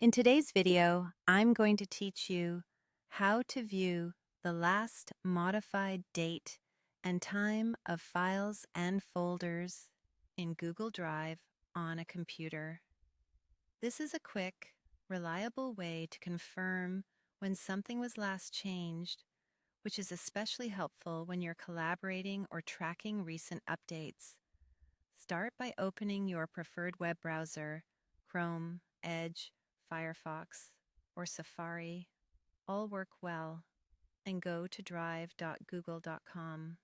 In today's video, I'm going to teach you how to view the last modified date and time of files and folders in Google Drive on a computer. This is a quick, reliable way to confirm when something was last changed, which is especially helpful when you're collaborating or tracking recent updates. Start by opening your preferred web browser, Chrome, Edge, Firefox, or Safari. All work well, and go to drive.google.com.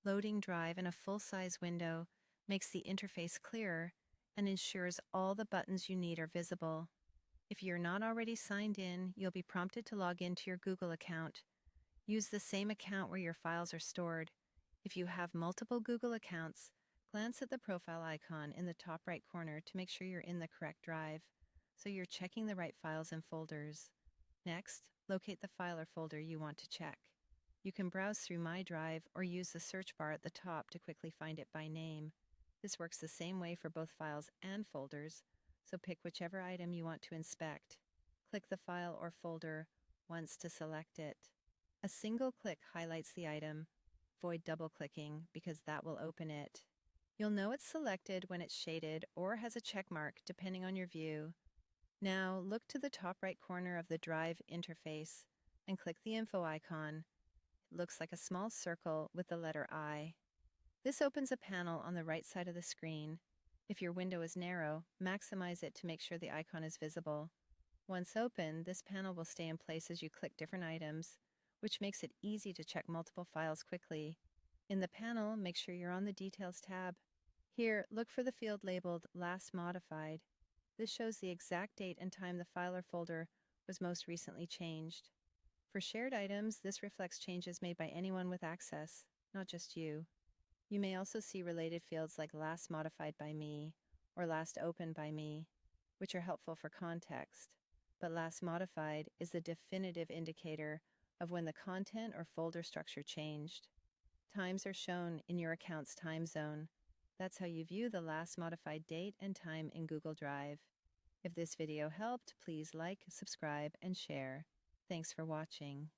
Loading Drive in a full-size window makes the interface clearer and ensures all the buttons you need are visible. If you're not already signed in, you'll be prompted to log into your Google account. Use the same account where your files are stored. If you have multiple Google accounts, glance at the profile icon in the top right corner to make sure you're in the correct drive, so you're checking the right files and folders. Next, locate the file or folder you want to check. You can browse through My Drive or use the search bar at the top to quickly find it by name. This works the same way for both files and folders, so pick whichever item you want to inspect. Click the file or folder once to select it. A single click highlights the item. Avoid double-clicking because that will open it. You'll know it's selected when it's shaded or has a check mark depending on your view. Now look to the top right corner of the Drive interface and click the info icon. It looks like a small circle with the letter I. This opens a panel on the right side of the screen. If your window is narrow, maximize it to make sure the icon is visible. Once open, this panel will stay in place as you click different items, which makes it easy to check multiple files quickly. In the panel, make sure you're on the Details tab. Here, look for the field labeled Last Modified. This shows the exact date and time the file or folder was most recently changed. For shared items, this reflects changes made by anyone with access, not just you. You may also see related fields like Last Modified by Me or Last Opened by Me, which are helpful for context. But Last Modified is the definitive indicator of when the content or folder structure changed. Times are shown in your account's time zone. That's how you view the last modified date and time in Google Drive. If this video helped, please like, subscribe, and share. Thanks for watching.